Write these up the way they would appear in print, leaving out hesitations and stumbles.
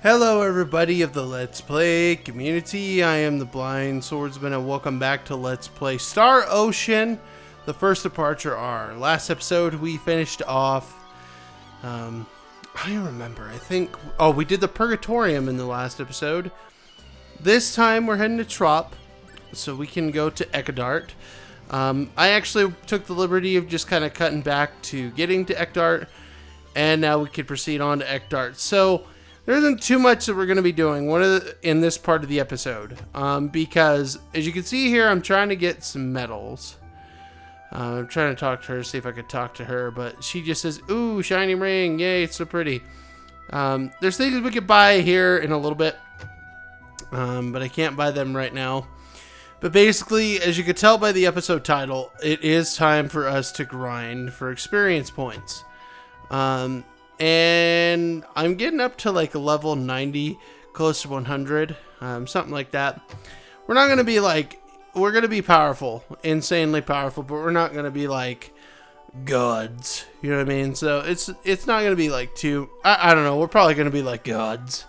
Hello everybody of the Let's Play community, I am the Blind Swordsman and welcome back to Let's Play Star Ocean, the first departure R. Last episode we finished off, I don't remember, we did the Pergatorium in the last episode. This time we're heading to Trop, so we can go to Ekadart. I actually took the liberty of just kind of cutting back to getting to Ekdart, and now we could proceed on to Ekdart. So there isn't too much that we're going to be doing in this part of the episode, because as you can see here, I'm trying to get some medals. I'm trying to talk to her, see if I could talk to her, but she just says, "Ooh, shiny ring, yay, it's so pretty." There's things we could buy here in a little bit, but I can't buy them right now. But basically, as you could tell by the episode title, it is time for us to grind for experience points. And I'm getting up to like a level 90, close to 100, something like that. We're not going to be like, we're going to be powerful, insanely powerful, but we're not going to be like gods, you know what I mean? So it's not going to be like too, I don't know, we're probably going to be like gods,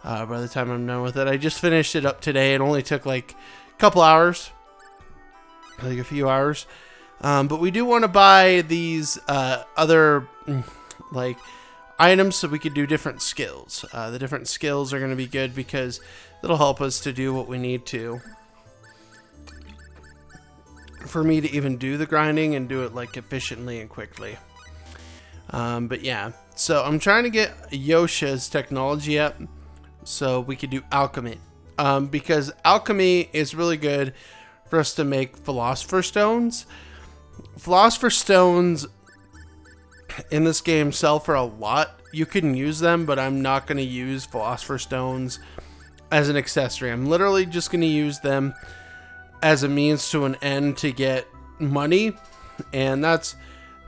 by the time I'm done with it. I just finished it up today. It only took like a couple hours, like a few hours. But we do want to buy these, other, like, items so we could do different skills. The different skills are going to be good because it'll help us to do what we need to. For me to even do the grinding and do it like efficiently and quickly. But yeah, so I'm trying to get Yosha's technology up so we could do alchemy. Because alchemy is really good for us to make philosopher stones. Philosopher stones in this game sell for a lot. You can use them, but I'm not going to use philosopher stones as an accessory. I'm literally just going to use them as a means to an end to get money, and that's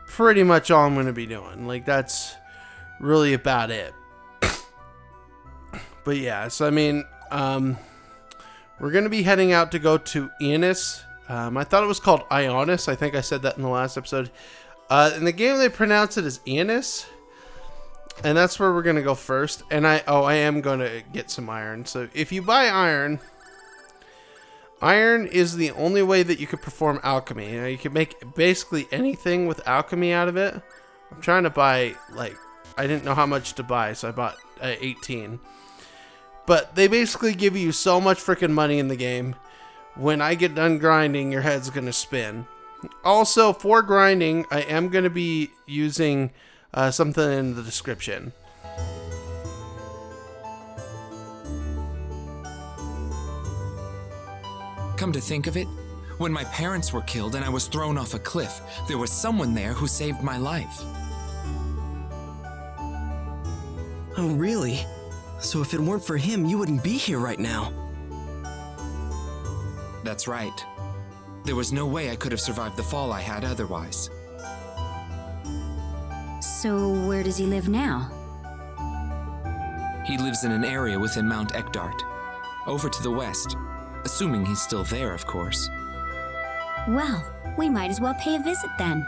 pretty much all I'm going to be doing. Like, that's really about it. But yeah, so I mean, we're going to be heading out to go to Ionis. I thought it was called Ionis. I think I said that in the last episode. In the game, they pronounce it as Ionis, and that's where we're going to go first. And I am going to get some iron. So if you buy iron, iron is the only way that you could perform alchemy. You know, you can make basically anything with alchemy out of it. I'm trying to buy, like, I didn't know how much to buy, so I bought 18. But they basically give you so much freaking money in the game. When I get done grinding, your head's going to spin. Also, for grinding, I am going to be using something in the description. Come to think of it, when my parents were killed and I was thrown off a cliff, there was someone there who saved my life. Oh, really? So if it weren't for him, you wouldn't be here right now. That's right. There was no way I could have survived the fall I had otherwise. So where does he live now? He lives in an area within Mount Ekdart, over to the west, assuming he's still there, of course. Well, we might as well pay a visit then.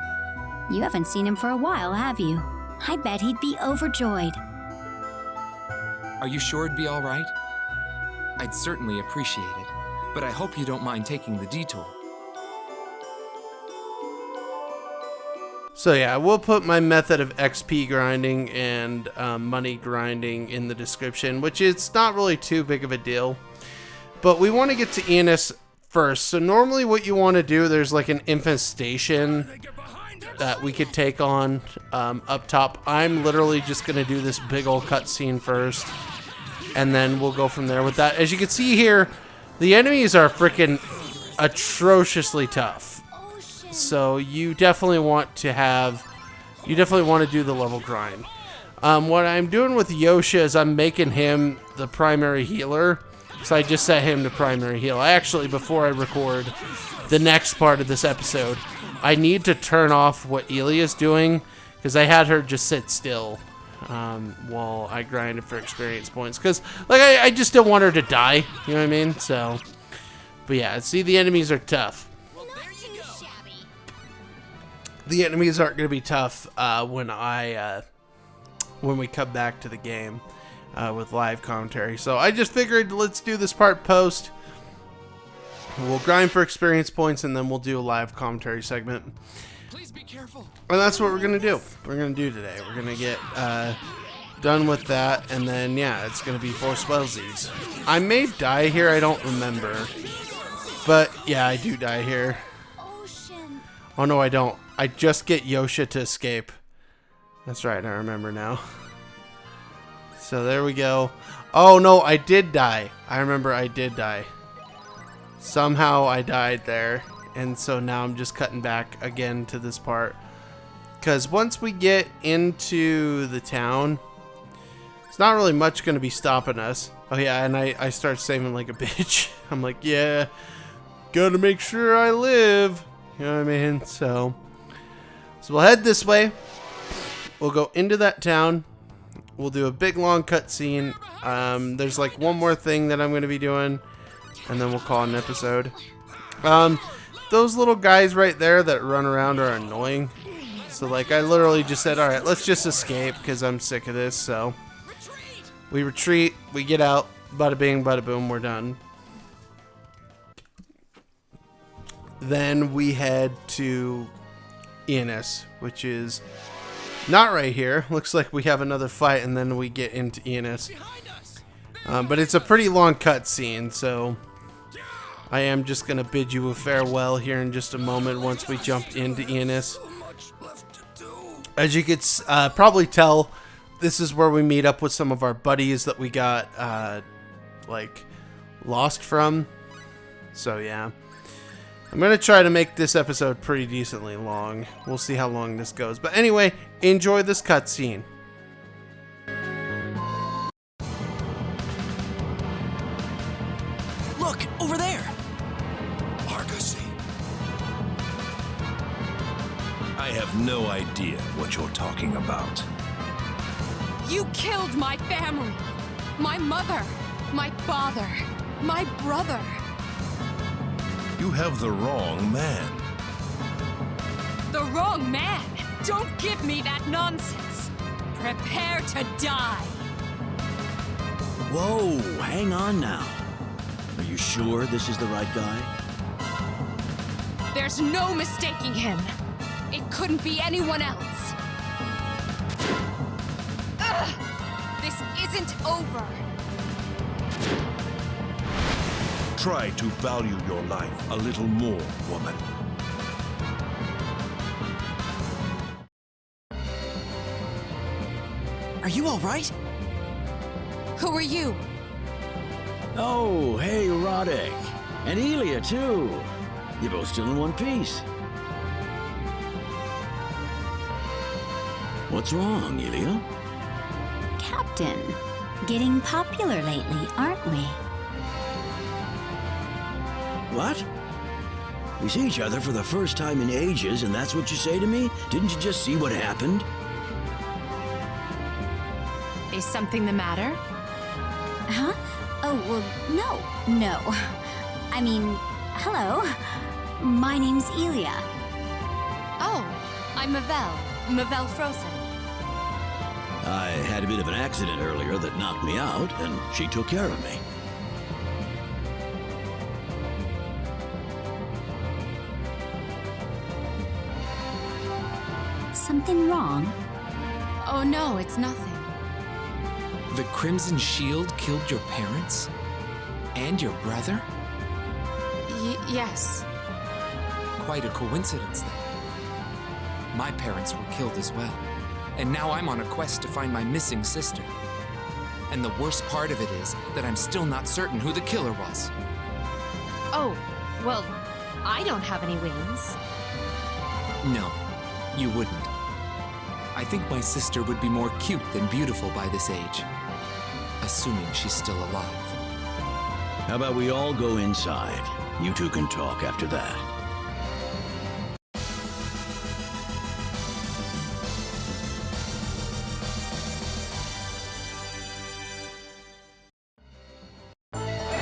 You haven't seen him for a while, have you? I bet he'd be overjoyed. Are you sure it'd be all right? I'd certainly appreciate it, but I hope you don't mind taking the detour. So yeah, we'll put my method of XP grinding and money grinding in the description, which is not really too big of a deal. But we want to get to Ionis first. So normally what you want to do, there's like an infestation that we could take on up top. I'm literally just going to do this big old cutscene first, and then we'll go from there with that. As you can see here, the enemies are freaking atrociously tough. So you definitely want to do the level grind. What I'm doing with Yosha is I'm making him the primary healer. So I just set him to primary heal. Before I record the next part of this episode, I need to turn off what Elia's doing, because I had her just sit still while I grinded for experience points. Because like I just don't want her to die. You know what I mean? So, but yeah, see, the enemies are tough. The enemies aren't going to be tough when we come back to the game. with live commentary. So I just figured let's do this part post. We'll grind for experience points, and then we'll do a live commentary segment. Please be careful. And that's what we're gonna do. We're gonna do today. We're gonna get done with that, and then yeah, it's gonna be for Swellsies. I may die here. I don't remember, but yeah, I do die here. Ocean. Oh no, I don't. I just get Yosha to escape. That's right. I remember now. So there we go. Oh no, I did die. I remember I did die. Somehow I died there. And so now I'm just cutting back again to this part. Because once we get into the town, it's not really much going to be stopping us. Oh yeah, and I start saving like a bitch. I'm like, yeah, gotta make sure I live. You know what I mean? So we'll head this way. We'll go into that town. We'll do a big long cutscene. There's like one more thing that I'm going to be doing, and then we'll call it an episode. Those little guys right there that run around are annoying. So like I literally just said, alright, let's just escape because I'm sick of this. So we retreat, we get out, bada bing, bada boom, we're done. Then we head to ENS, which is not right here. Looks like we have another fight and then we get into ENS. But it's a pretty long cutscene, so I am just going to bid you a farewell here in just a moment once we jump into ENS. As you could probably tell, this is where we meet up with some of our buddies that we got like lost from. So yeah, I'm going to try to make this episode pretty decently long. We'll see how long this goes. But anyway, enjoy this cutscene. Look, over there! I have no idea what you're talking about. You killed my family, my mother, my father, my brother. You have the wrong man. The wrong man? Don't give me that nonsense. Prepare to die. Whoa, hang on now. Are you sure this is the right guy? There's no mistaking him. It couldn't be anyone else. Ugh! This isn't over. Try to value your life a little more, woman. Are you alright? Who are you? Oh, hey, Roddick. And Elia, too. You're both still in one piece. What's wrong, Elia? Captain, getting popular lately, aren't we? What? We see each other for the first time in ages, and that's what you say to me? Didn't you just see what happened? Is something the matter? Huh? Oh, well, no. I mean, hello. My name's Elia. Oh, I'm Mavelle Frozen. I had a bit of an accident earlier that knocked me out, and she took care of me. Something wrong? Oh no, it's nothing. The Crimson Shield killed your parents? And your brother? Yes. Quite a coincidence, then. My parents were killed as well. And now I'm on a quest to find my missing sister. And the worst part of it is that I'm still not certain who the killer was. Oh, well, I don't have any wings. No, you wouldn't. I think my sister would be more cute than beautiful by this age. Assuming she's still alive. How about we all go inside? You two can talk after that.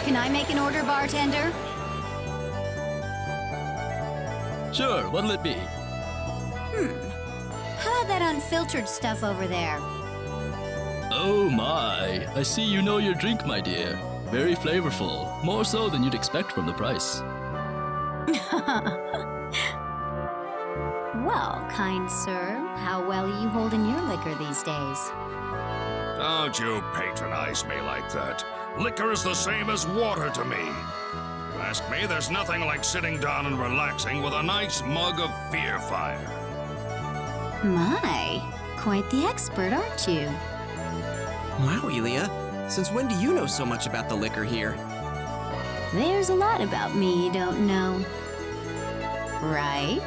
Can I make an order, bartender? Sure, what'll it be? How about that unfiltered stuff over there? Oh my, I see you know your drink, my dear. Very flavorful, more so than you'd expect from the price. Well, kind sir, how well are you holding your liquor these days? Don't you patronize me like that. Liquor is the same as water to me. You ask me, there's nothing like sitting down and relaxing with a nice mug of fear fire. My, quite the expert, aren't you? Wow, Elia. Since when do you know so much about the liquor here? There's a lot about me you don't know. Right?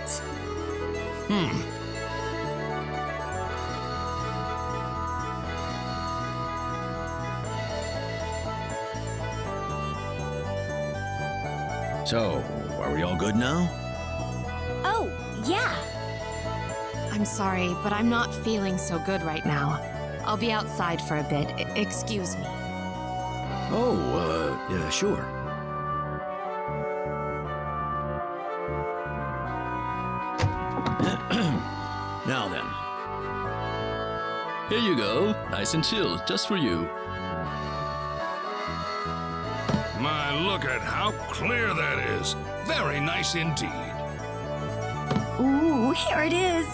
So, are we all good now? Oh, yeah. I'm sorry, but I'm not feeling so good right now. I'll be outside for a bit. Excuse me. Oh, yeah, sure. Now then. Here you go, nice and chilled, just for you. My, look at how clear that is. Very nice indeed. Ooh, here it is.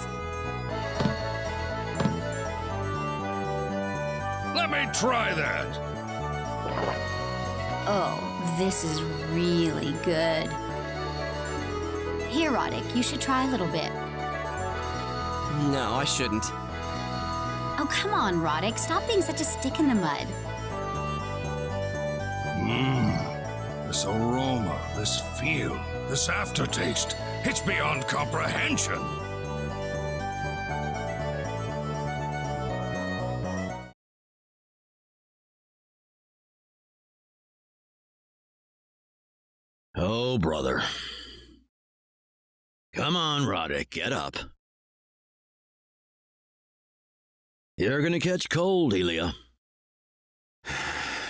Let me try that. Oh, this is really good. Here, Ronyx, you should try a little bit. No, I shouldn't. Oh, come on, Ronyx, stop being such a stick in the mud. This aroma, this feel, this aftertaste, it's beyond comprehension. Oh, brother. Come on, Ronyx, get up. You're gonna catch cold, Elia.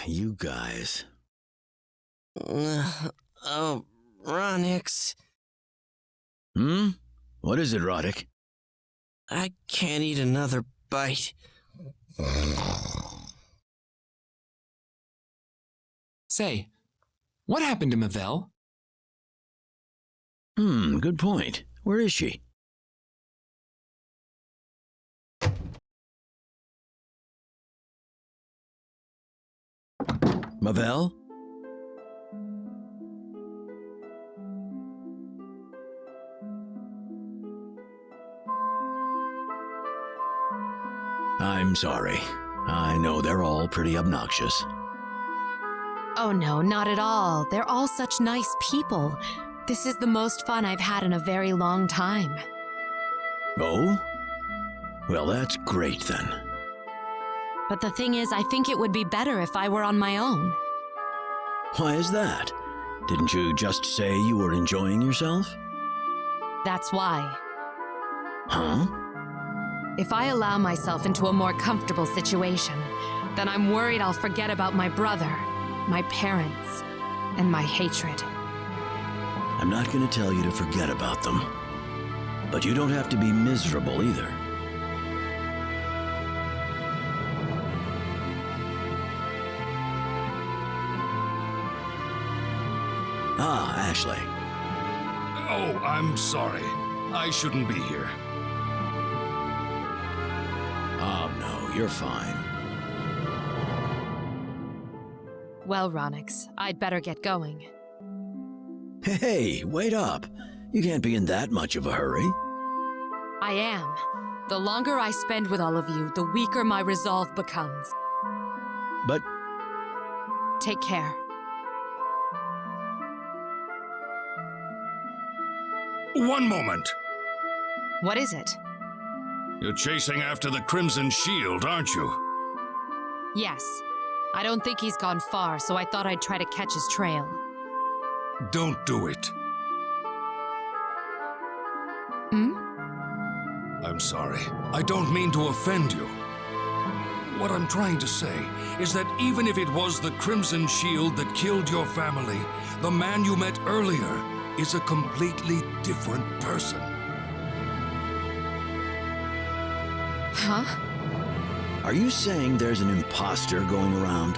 You guys. Oh, Ronyx. What is it, Ronyx? I can't eat another bite. Say, what happened to Mavel? Good point. Where is she? Mavel? I'm sorry. I know they're all pretty obnoxious. Oh no, not at all. They're all such nice people. This is the most fun I've had in a very long time. Oh? Well, that's great then. But the thing is, I think it would be better if I were on my own. Why is that? Didn't you just say you were enjoying yourself? That's why. Huh? If I allow myself into a more comfortable situation, then I'm worried I'll forget about my brother, my parents, and my hatred. I'm not going to tell you to forget about them. But you don't have to be miserable either. Ah, Ashley. Oh, I'm sorry. I shouldn't be here. Oh, no, you're fine. Well, Ronyx, I'd better get going. Hey, wait up. You can't be in that much of a hurry. I am. The longer I spend with all of you, the weaker my resolve becomes. But Take care. One moment. What is it? You're chasing after the Crimson Shield, aren't you? Yes. I don't think he's gone far, so I thought I'd try to catch his trail. Don't do it. I'm sorry. I don't mean to offend you. What I'm trying to say is that even if it was the Crimson Shield that killed your family, the man you met earlier is a completely different person. Huh? Are you saying there's an imposter going around?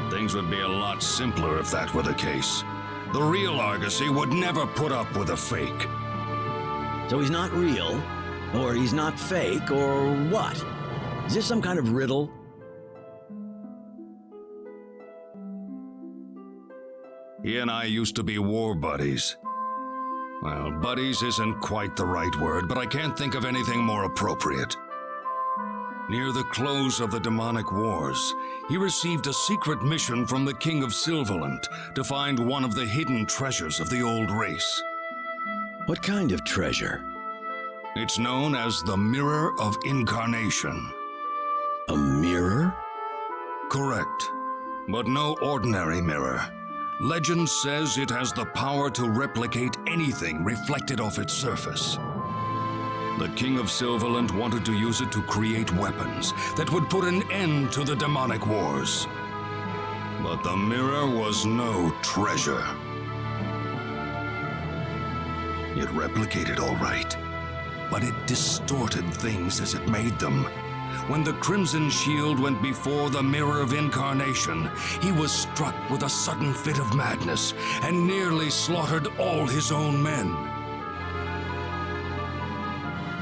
Things would be a lot simpler if that were the case. The real Argosy would never put up with a fake. So he's not real, or he's not fake, or what? Is this some kind of riddle? He and I used to be war buddies. Well, buddies isn't quite the right word, but I can't think of anything more appropriate. Near the close of the demonic wars, he received a secret mission from the King of Silverland to find one of the hidden treasures of the old race. What kind of treasure? It's known as the Mirror of Incarnation. A mirror? Correct. But no ordinary mirror. Legend says it has the power to replicate anything reflected off its surface. The King of Silverland wanted to use it to create weapons that would put an end to the demonic wars. But the mirror was no treasure. It replicated all right, but it distorted things as it made them. When the Crimson Shield went before the Mirror of Incarnation, he was struck with a sudden fit of madness and nearly slaughtered all his own men.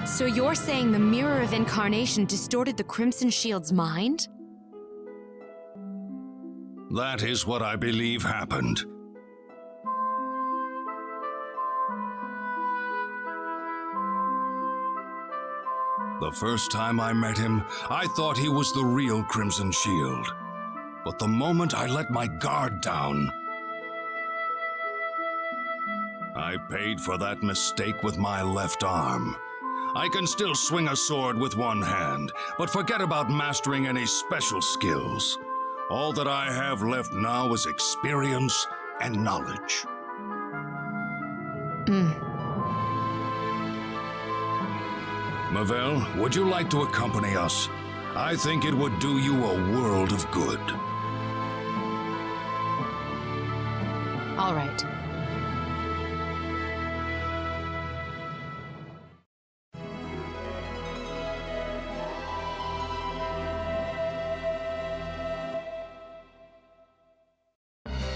So you're saying the Mirror of Incarnation distorted the Crimson Shield's mind? That is what I believe happened. The first time I met him, I thought he was the real Crimson Shield. But the moment I let my guard down, I paid for that mistake with my left arm. I can still swing a sword with one hand, but forget about mastering any special skills. All that I have left now is experience and knowledge. Mavel, would you like to accompany us? I think it would do you a world of good. All right.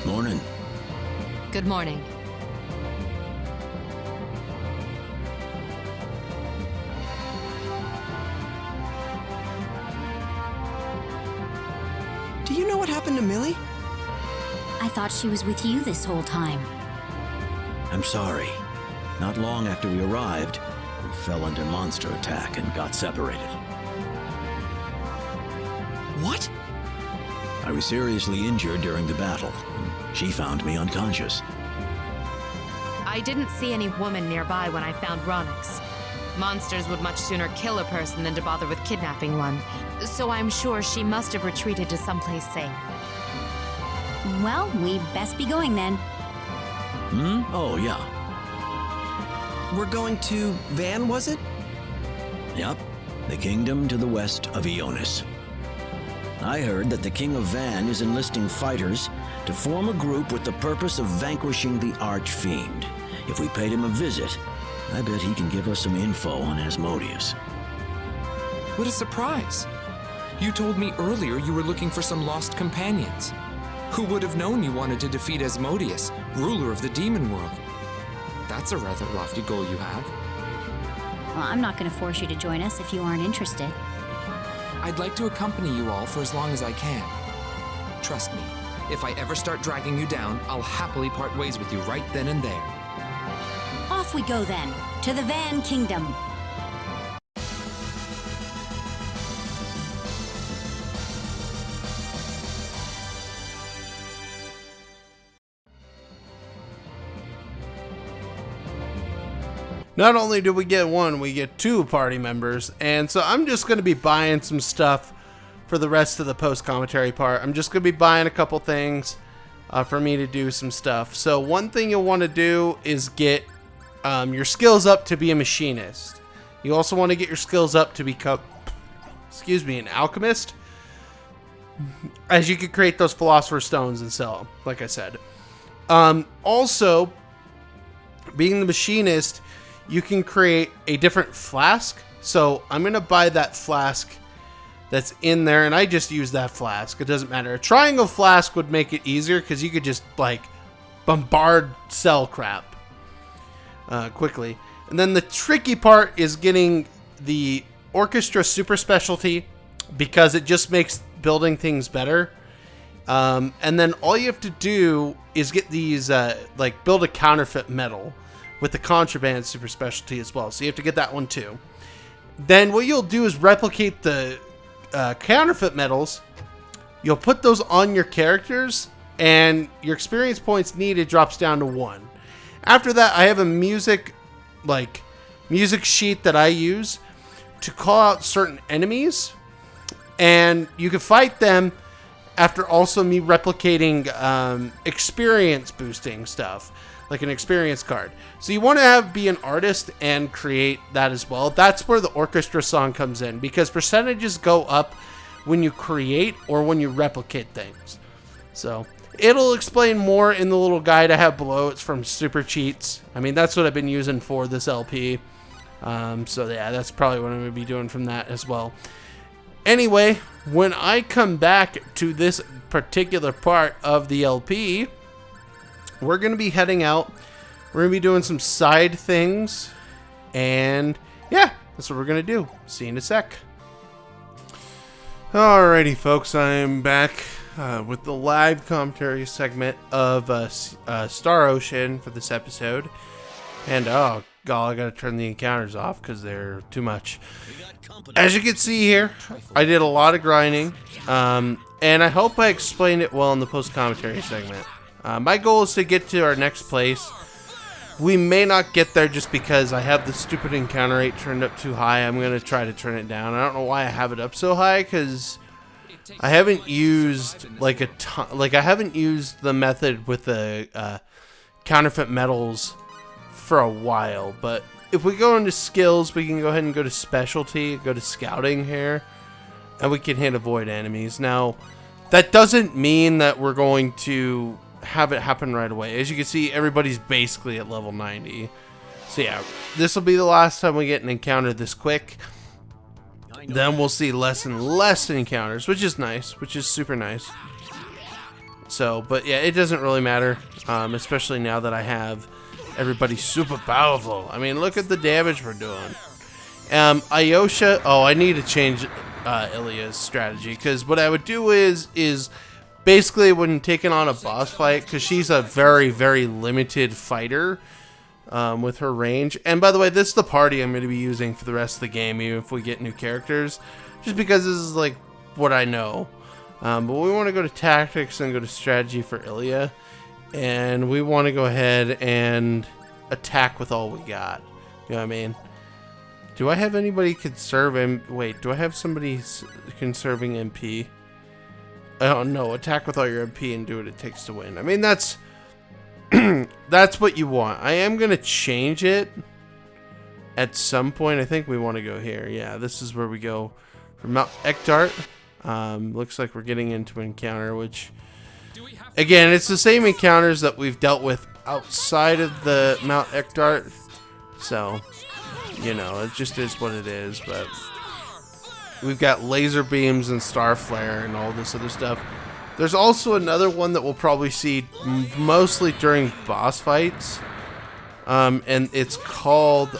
Morning. Good morning. Do you know what happened to Millie? I thought she was with you this whole time. I'm sorry. Not long after we arrived, we fell under monster attack and got separated. What? I was seriously injured during the battle, and she found me unconscious. I didn't see any woman nearby when I found Ronyx. Monsters would much sooner kill a person than to bother with kidnapping one, so I'm sure she must have retreated to someplace safe. Well, we best be going then. Oh, yeah. We're going to Van, was it? Yep. The kingdom to the west of Ionis. I heard that the King of Van is enlisting fighters to form a group with the purpose of vanquishing the Archfiend. If we paid him a visit, I bet he can give us some info on Asmodeus. What a surprise! You told me earlier you were looking for some lost companions. Who would have known you wanted to defeat Asmodeus, ruler of the demon world? That's a rather lofty goal you have. Well, I'm not going to force you to join us if you aren't interested. I'd like to accompany you all for as long as I can. Trust me, if I ever start dragging you down, I'll happily part ways with you right then and there. Off we go then, to the Van Kingdom. Not only do we get one, we get two party members. And so I'm just going to be buying some stuff for the rest of the post-commentary part. I'm just going to be buying a couple things for me to do some stuff. So one thing you'll want to do is get your skills up to be a machinist. You also want to get your skills up to become, an alchemist, as you can create those philosopher's stones and sell them, like I said. Also, being the machinist, you can create a different flask So I'm going to buy that flask that's in there, and I just use that flask. It doesn't matter. A triangle flask would make it easier because you could just like bombard cell crap quickly. And then the tricky part is getting the orchestra super specialty because it just makes building things better. And then all you have to do is get these, like build a counterfeit medal with the contraband super specialty as well. So you have to get that one too. Then what you'll do is replicate the counterfeit medals. You'll put those on your characters and your experience points needed drops down to 1. After that, I have a music sheet that I use to call out certain enemies, and you can fight them after also me replicating experience boosting stuff, like an experience card. So you want to be an artist and create that as well. That's where the orchestra song comes in, because percentages go up when you create or when you replicate things. So it'll explain more in the little guide I have below. It's from Super Cheats. I mean, that's what I've been using for this LP. So yeah, that's probably what I'm going to be doing from that as well. Anyway, when I come back to this particular part of the LP, we're going to be heading out. We're going to be doing some side things. And yeah, that's what we're going to do. See you in a sec. Alrighty, folks, I am back with the live commentary segment of Star Ocean for this episode. And oh god, I gotta turn the encounters off because they're too much. As you can see here, I did a lot of grinding, and I hope I explained it well in the post-commentary segment. My goal is to get to our next place. We may not get there just because I have the stupid encounter rate turned up too high. I'm going to try to turn it down. I don't know why I have it up so high, because I haven't used like I haven't used the method with the counterfeit metals for a while. But if we go into skills, we can go ahead and go to specialty, go to scouting here, and we can hit avoid enemies. Now, that doesn't mean that we're going to have it happen right away. As you can see, everybody's basically at level 90. So yeah, this will be the last time we get an encounter this quick. Then we'll see less and less encounters, which is nice, which is super nice. So, but yeah, it doesn't really matter, especially now that I have everybody super powerful. I mean, look at the damage we're doing. Ayosha, oh, I need to change Ilya's strategy, because what I would do is basically when taking on a boss fight, because she's a very, very limited fighter with her range. And by the way, this is the party I'm going to be using for the rest of the game, even if we get new characters, just because this is like what I know. But we want to go to tactics and go to strategy for Ilya, and we want to go ahead and attack with all we got. You know what I mean? Do I have anybody conserve him? Wait, do I have somebody conserving MP? Oh no, attack with all your MP and do what it takes to win. I mean, that's that's what you want. I am going to change it at some point. I think we want to go here. Yeah, this is where we go from Mount Ektart. Looks like we're getting into an encounter, which, again, it's the same encounters that we've dealt with outside of the Mount Ektart. So, you know, it just is what it is, but we've got laser beams and star flare and all this other stuff. There's also another one that we'll probably see mostly during boss fights, and it's called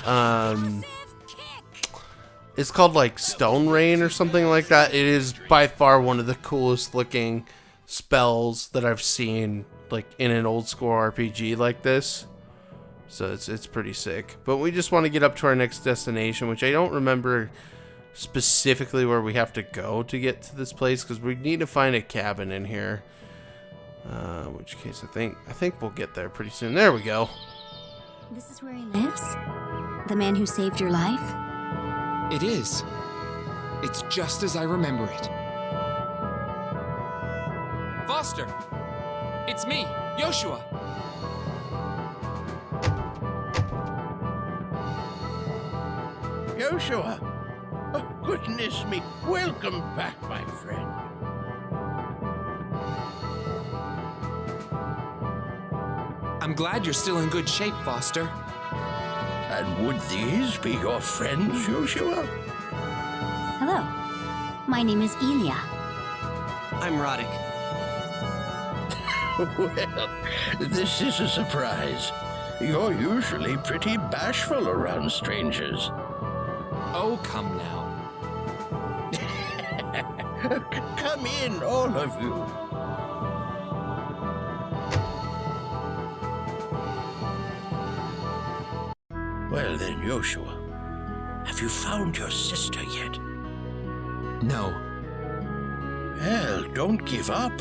like Stone Rain or something like that. It is by far one of the coolest looking spells that I've seen, like in an old school RPG like this. So it's pretty sick. But we just want to get up to our next destination, which I don't remember specifically where we have to go to get to this place, because we need to find a cabin in here. In which case I think we'll get there pretty soon. There we go. This is where he lives? The man who saved your life? It is. It's just as I remember it. Foster! It's me, Joshua! Joshua! Oh, goodness me. Welcome back, my friend. I'm glad you're still in good shape, Foster. And would these be your friends, Joshua? Hello. My name is Elia. I'm Roddick. Well, this is a surprise. You're usually pretty bashful around strangers. Oh, come now. Come in, all of you. Well then, Joshua, have you found your sister yet? No. Well, don't give up.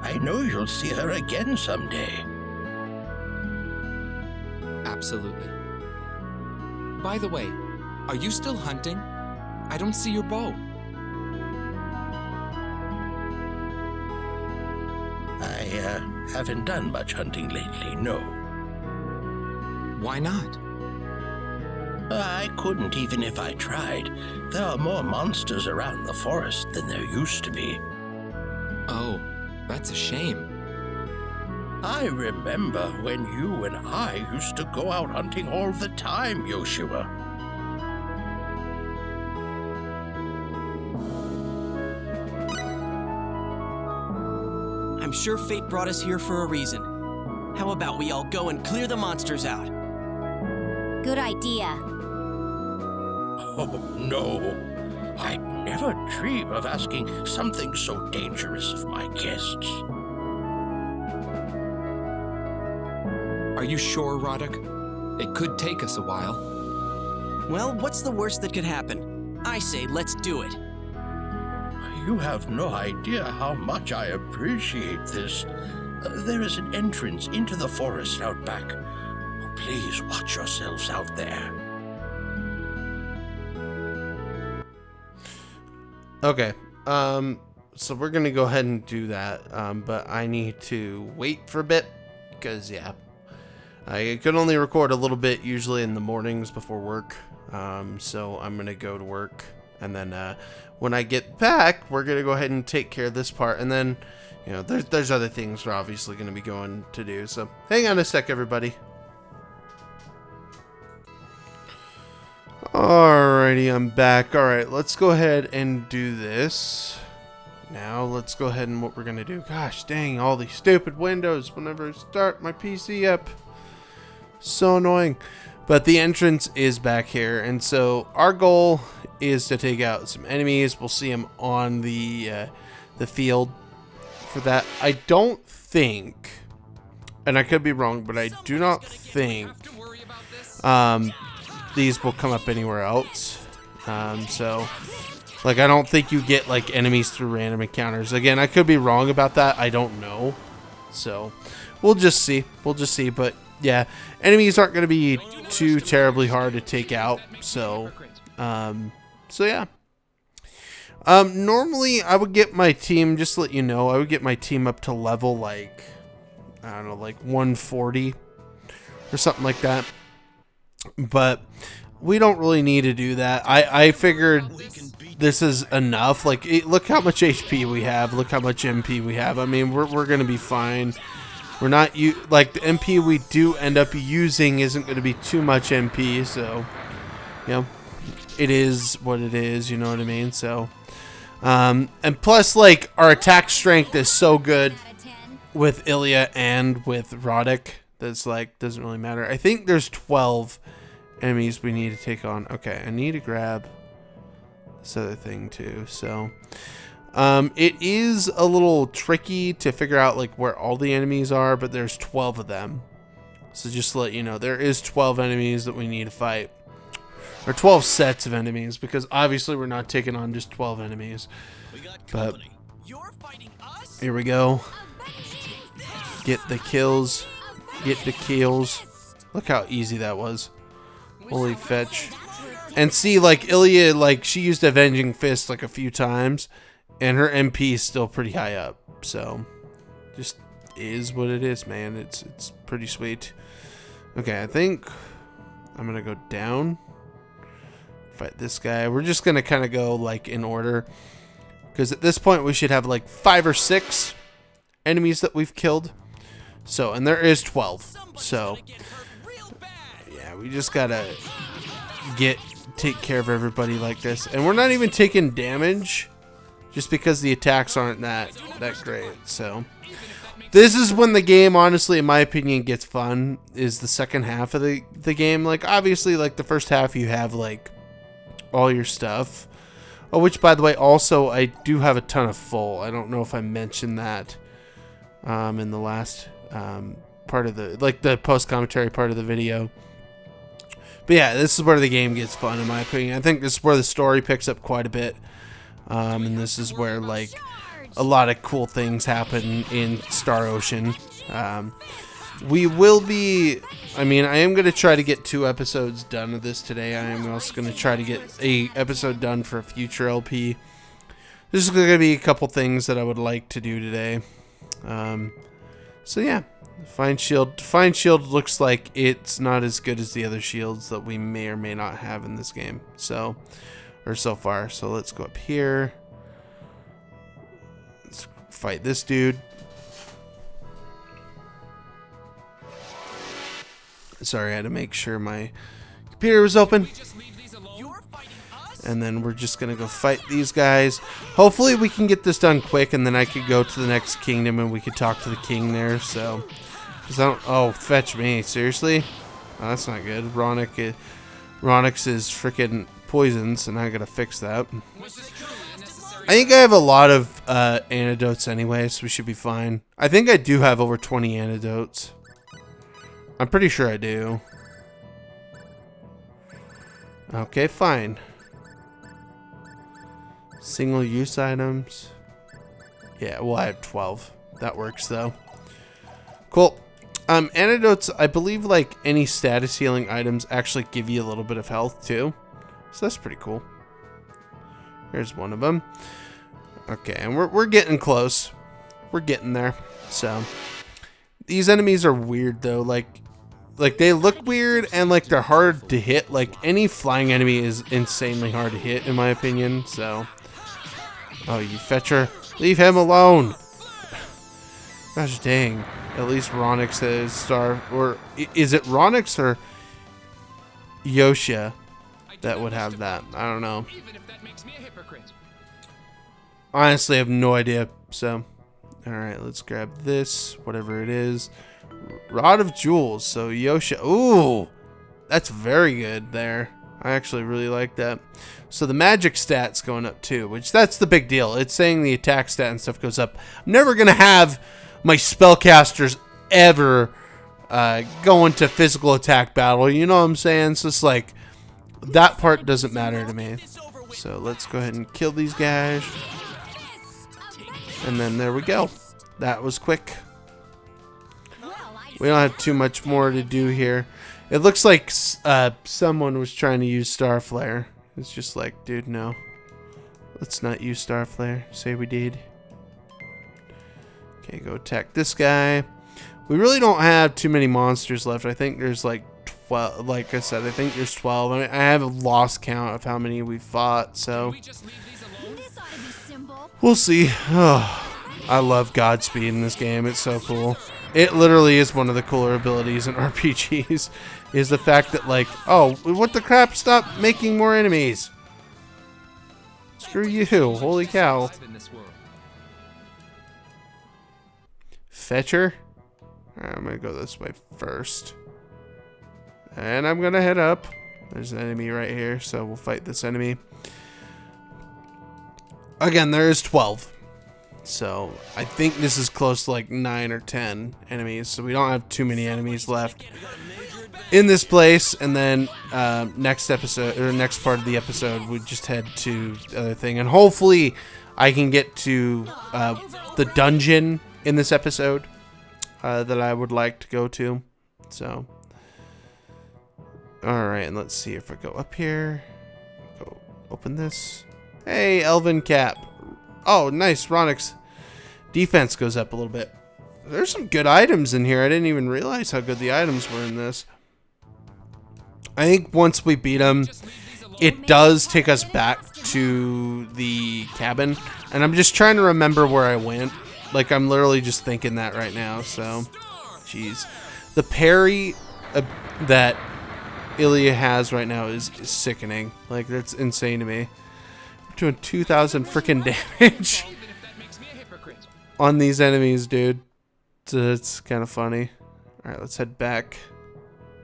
I know you'll see her again someday. Absolutely. By the way, are you still hunting? I don't see your bow. I haven't done much hunting lately, no. Why not? I couldn't even if I tried. There are more monsters around the forest than there used to be. Oh, that's a shame. I remember when you and I used to go out hunting all the time, Joshua. I'm sure fate brought us here for a reason. How about we all go and clear the monsters out? Good idea. Oh, no. I'd never dream of asking something so dangerous of my guests. Are you sure, Roddick? It could take us a while. Well, what's the worst that could happen? I say let's do it. You have no idea how much I appreciate this. There is an entrance into the forest out back. Please watch yourselves out there. Okay. So we're gonna go ahead and do that. But I need to wait for a bit because yeah, I can only record a little bit usually in the mornings before work. So I'm gonna go to work, and then when I get back, we're gonna go ahead and take care of this part, and then you know there's other things we're obviously gonna be going to do. So hang on a sec, everybody. Alrighty, I'm back. Alright, let's go ahead and do this. Now, let's go ahead and what we're going to do. Gosh dang, all these stupid windows whenever I start my PC up. So annoying. But the entrance is back here. And so, our goal is to take out some enemies. We'll see them on the field for that. I don't think, and I could be wrong, but I do not think these will come up anywhere else. So like I don't think you get like enemies through random encounters. Again, I could be wrong about that. I don't know. So we'll just see. But yeah, enemies aren't going to be too terribly hard to take out. So yeah. Normally I would get my team, just to let you know, I would get my team up to level like, I don't know, like 140 or something like that. But we don't really need to do that. I figured this is enough. Like, look how much HP we have. Look how much MP we have. I mean, we're going to be fine. We're not, like, the MP we do end up using isn't going to be too much MP. So, you know, it is what it is. You know what I mean? So, and plus, like, our attack strength is so good with Ilya and with Roddick. That's like, doesn't really matter. I think there's 12 enemies we need to take on. Okay, I need to grab this other thing too. So it is a little tricky to figure out like where all the enemies are, but there's 12 of them. So just to let you know, there is 12 enemies that we need to fight, or 12 sets of enemies, because obviously we're not taking on just 12 enemies. But here we go. Get the kills. Get the kills. Look how easy that was. Holy fetch. And see, like, Ilya, like, she used Avenging Fist, like, a few times. And her MP is still pretty high up. So, just is what it is, man. It's pretty sweet. Okay, I think I'm going to go down. Fight this guy. We're just going to kind of go, like, in order. Because at this point, we should have, like, 5 or 6 enemies that we've killed. So, and there is 12. So, yeah, Yeah, we just gotta take care of everybody like this. And we're not even taking damage just because the attacks aren't that great. So this is when the game, honestly, in my opinion, gets fun, is the second half of the game. Like, obviously, like, the first half you have, like, all your stuff. Oh, which, by the way, also, I do have a ton of full. I don't know if I mentioned that in the last part of the, like, the post-commentary part of the video. But yeah, this is where the game gets fun, in my opinion. I think this is where the story picks up quite a bit. And this is where, like, a lot of cool things happen in Star Ocean. We will be... I mean, I am going to try to get 2 episodes done of this today. I am also going to try to get a episode done for a future LP. There's going to be a couple things that I would like to do today. So yeah, Fine Shield looks like it's not as good as the other shields that we may or may not have in this game. So far. So let's go up here. Let's fight this dude. Sorry, I had to make sure my computer was open. And then we're just going to go fight these guys. Hopefully we can get this done quick, and then I could go to the next kingdom and we could talk to the king there. So, 'cause I don't, oh, fetch me. Seriously? Oh, that's not good. Ronyx is freaking poisoned, so now I got to fix that. I think I have a lot of antidotes anyway, so we should be fine. I think I do have over 20 antidotes. I'm pretty sure I do. Okay, fine. Single use items. Yeah, well, I have 12. That works, though. Cool. Antidotes, I believe, like, any status healing items actually give you a little bit of health, too. So that's pretty cool. Here's one of them. Okay, and we're getting close. We're getting there. So, these enemies are weird, though. Like, they look weird, and, like, they're hard to hit. Like, any flying enemy is insanely hard to hit, in my opinion, so... Oh, you fetcher. Leave him alone! Gosh dang. At least Ronyx has star... Or, is it Ronyx or... Yoshia that would have that? I don't know. Honestly, I have no idea, so... Alright, let's grab this, whatever it is. Rod of Jewels, so Yoshia. Ooh, that's very good there. I actually really like that. So the magic stat's going up too, which that's the big deal. It's saying the attack stat and stuff goes up. I'm never going to have my spellcasters ever go into physical attack battle. You know what I'm saying? So it's like, that part doesn't matter to me. So let's go ahead and kill these guys. And then there we go. That was quick. We don't have too much more to do here. It looks like someone was trying to use Starflare. It's just like, dude, no. Let's not use Starflare. Say we did. Okay, go attack this guy. We really don't have too many monsters left. I think there's like 12. Like I said, I think there's 12. I mean, I have a lost count of how many we fought, so we'll see. Oh, I love Godspeed in this game. It's so cool. It literally is one of the cooler abilities in RPGs, is the fact that, like, oh, what the crap, stop making more enemies. Screw you, holy cow. Fetcher? Alright, I'm gonna go this way first. And I'm gonna head up. There's an enemy right here, so we'll fight this enemy. Again, there is 12. So, I think this is close to like 9 or 10 enemies. So, we don't have too many enemies left in this place. And then, next episode, or next part of the episode, we just head to the other thing. And hopefully, I can get to the dungeon in this episode that I would like to go to. So, alright, and let's see if I go up here. Go open this. Hey, Elven Cap. Oh, nice. Ronyx defense goes up a little bit. There's some good items in here. I didn't even realize how good the items were in this. I think once we beat them, it does take us back to the cabin. And I'm just trying to remember where I went. Like, I'm literally just thinking that right now. So, jeez. The parry that Ilya has right now is sickening. Like, that's insane to me. We're doing 2,000 freaking damage on these enemies, dude. So it's kind of funny. Alright, let's head back.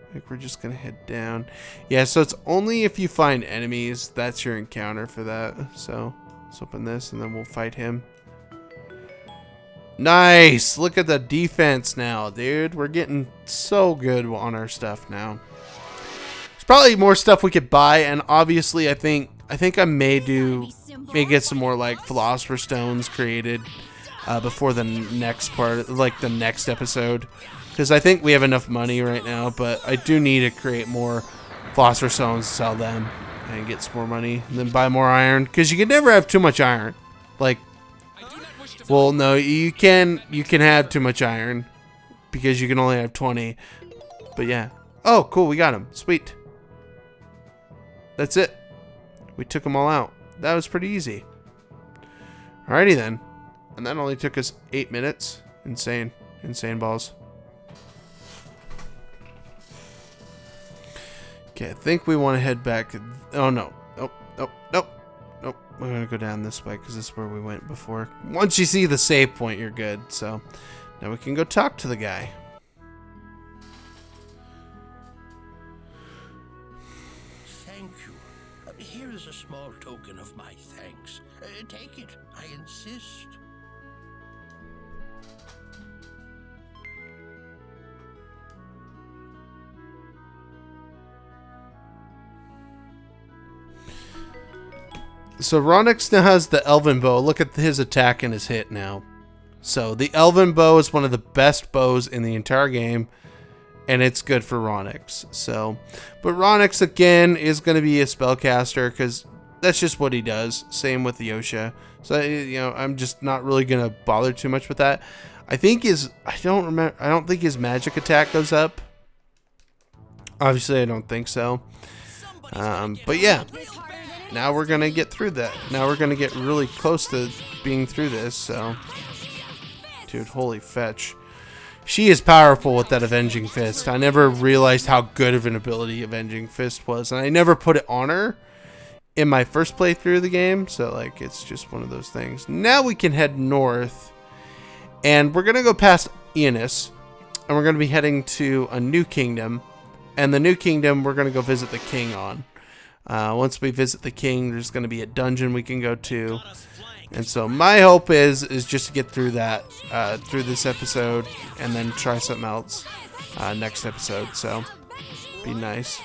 I think we're just gonna head down. Yeah, so it's only if you find enemies, that's your encounter for that. So let's open this and then we'll fight him. Nice! Look at the defense now, dude. We're getting so good on our stuff now. There's probably more stuff we could buy, and obviously I think I may get some more like Philosopher Stones created before the next part, like the next episode. Because I think we have enough money right now, but I do need to create more Philosopher Stones, sell them, and get some more money, and then buy more iron. Because you can never have too much iron. Like, well, no, you can have too much iron, because you can only have 20. But yeah. Oh, cool, we got him. Sweet. That's it. We took them all out. That was pretty easy. Alrighty then. And that only took us 8 minutes. Insane. Insane balls. Okay, I think we want to head back. Oh, no. Nope, nope, nope. Nope. We're going to go down this way because this is where we went before. Once you see the save point, you're good. So now we can go talk to the guy. Thank you. Here is a small token of my thanks. Take it. I insist. So Ronyx now has the Elven Bow. Look at his attack and his hit now. So the Elven Bow is one of the best bows in the entire game, and it's good for Ronyx. So, but Ronyx again is going to be a spellcaster because that's just what he does. Same with Yosha. So you know, I'm just not really going to bother too much with that. I think I don't think his magic attack goes up. Obviously, I don't think so. But yeah. Now we're going to get through that. Now we're going to get really close to being through this, so. Dude, holy fetch. She is powerful with that Avenging Fist. I never realized how good of an ability Avenging Fist was, and I never put it on her in my first playthrough of the game, so, like, it's just one of those things. Now we can head north, and we're going to go past Enos, and we're going to be heading to a new kingdom, and the new kingdom we're going to go visit the king on. Once we visit the king, there's going to be a dungeon we can go to. And so my hope is just to get through that, through this episode, and then try something else next episode. So, be nice.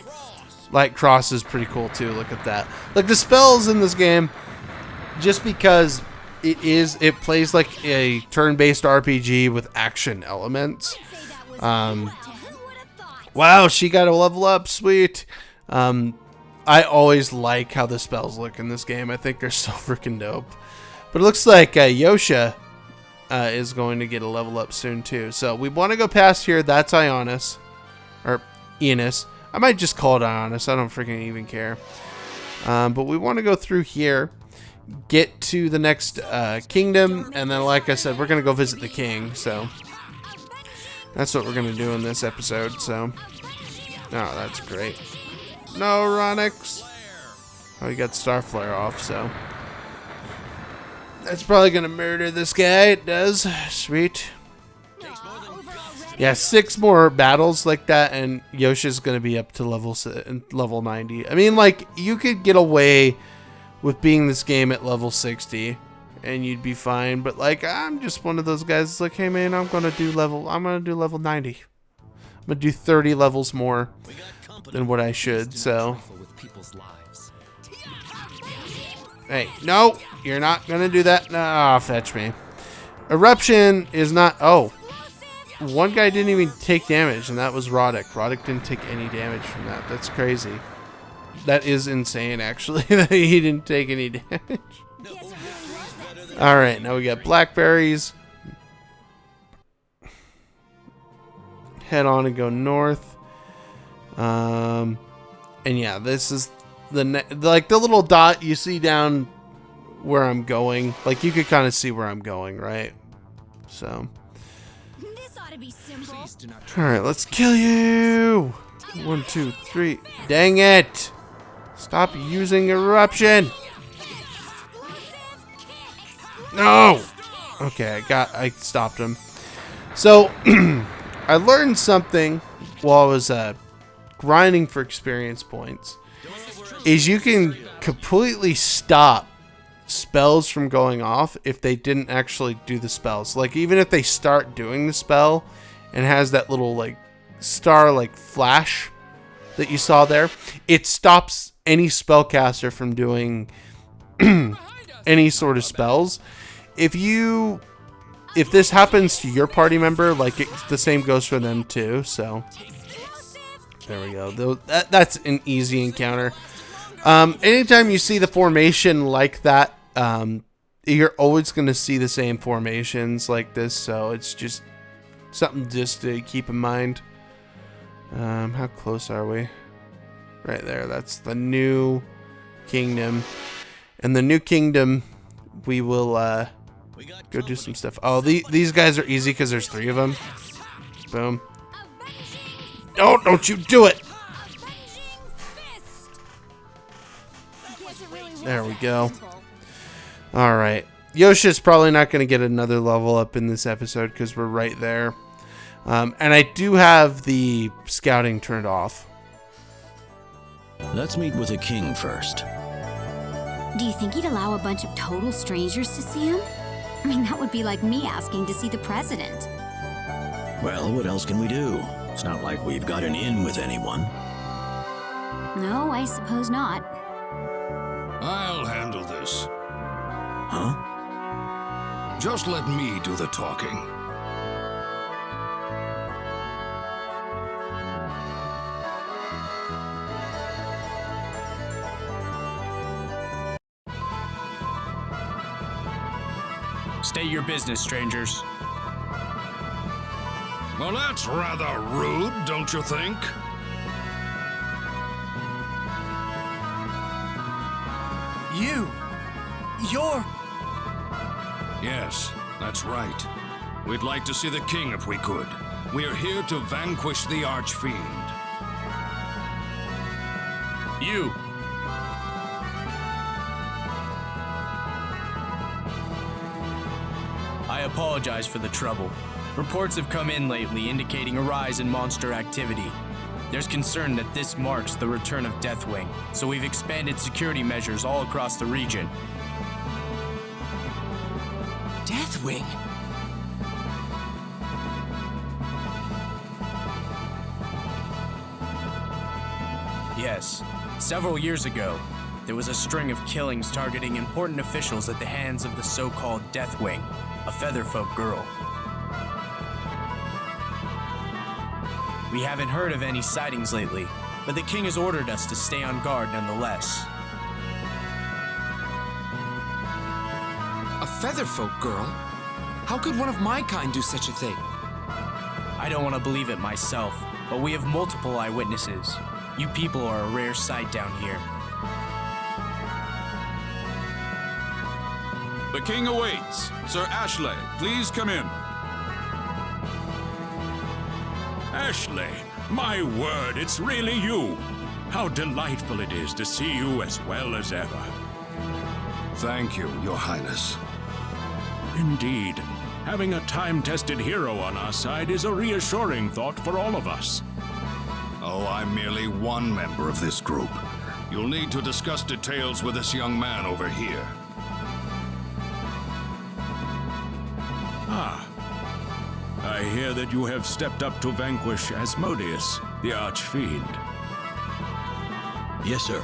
Light Cross is pretty cool too. Look at that. Like the spells in this game, just because it plays like a turn-based RPG with action elements. Wow, she got a level up. Sweet. I always like how the spells look in this game. I think they're so freaking dope. But it looks like Yosha is going to get a level up soon too. So we want to go past here. That's Ionis. Or Enos. I might just call it Ionis. I don't freaking even care. But we want to go through here. Get to the next kingdom. And then like I said, we're going to go visit the king. So that's what we're going to do in this episode. So, oh, that's great. No, Ronyx. Oh, he got Starflare off, so. That's probably going to murder this guy. It does. Sweet. Yeah, 6 more battles like that, and Yosha's going to be up to level 90. I mean, like, you could get away with being this game at level 60, and you'd be fine. But, like, I'm just one of those guys that's like, hey, man, I'm going to do level 90. I'm going to do 30 levels more than what I should, so. Hey, no, you're not gonna do that. No, fetch me. Eruption is not. Oh, one guy didn't even take damage, and that was Rodic. Rodic didn't take any damage from that. That's crazy. That is insane, actually, that he didn't take any damage. All right, now we got blackberries. Head on and go north. And yeah, this is the little dot you see down where I'm going. Like, you could kind of see where I'm going, right? So, all right, let's kill you. 1, 2, 3. Dang it! Stop using eruption! No! Okay, I stopped him. So, I learned something while I was grinding for experience points. Is you can completely stop spells from going off if they didn't actually do the spells. Like, even if they start doing the spell and has that little, like, star, like, flash that you saw there, it stops any spellcaster from doing any sort of spells. If this happens to your party member, like, the same goes for them too. So there we go. That's an easy encounter. Anytime you see the formation like that, you're always going to see the same formations like this. So it's just something just to keep in mind. How close are we? Right there. That's the new kingdom. And the new kingdom, we will go do some stuff. Oh, these guys are easy because there's 3 of them. Boom. No, don't you do it. There we go. All right. Yosha's probably not going to get another level up in this episode because we're right there. And I do have the scouting turned off. Let's meet with the king first. Do you think he'd allow a bunch of total strangers to see him? I mean, that would be like me asking to see the president. Well, what else can we do? It's not like we've got an in with anyone. No, I suppose not. I'll handle this. Huh? Just let me do the talking. State your business, strangers. Well, that's rather rude, don't you think? You're... Yes, that's right. We'd like to see the king if we could. We're here to vanquish the Archfiend. You! I apologize for the trouble. Reports have come in lately indicating a rise in monster activity. There's concern that this marks the return of Deathwing, so we've expanded security measures all across the region. Deathwing? Yes. Several years ago, there was a string of killings targeting important officials at the hands of the so-called Deathwing, a Featherfolk girl. We haven't heard of any sightings lately, but the king has ordered us to stay on guard nonetheless. A Featherfolk girl? How could one of my kind do such a thing? I don't want to believe it myself, but we have multiple eyewitnesses. You people are a rare sight down here. The king awaits. Sir Ashley, please come in. Ashley, my word, it's really you. How delightful it is to see you as well as ever. Thank you, Your Highness. Indeed. Having a time-tested hero on our side is a reassuring thought for all of us. Oh, I'm merely one member of this group. You'll need to discuss details with this young man over here. Ah. I hear that you have stepped up to vanquish Asmodeus, the Archfiend. Yes, sir.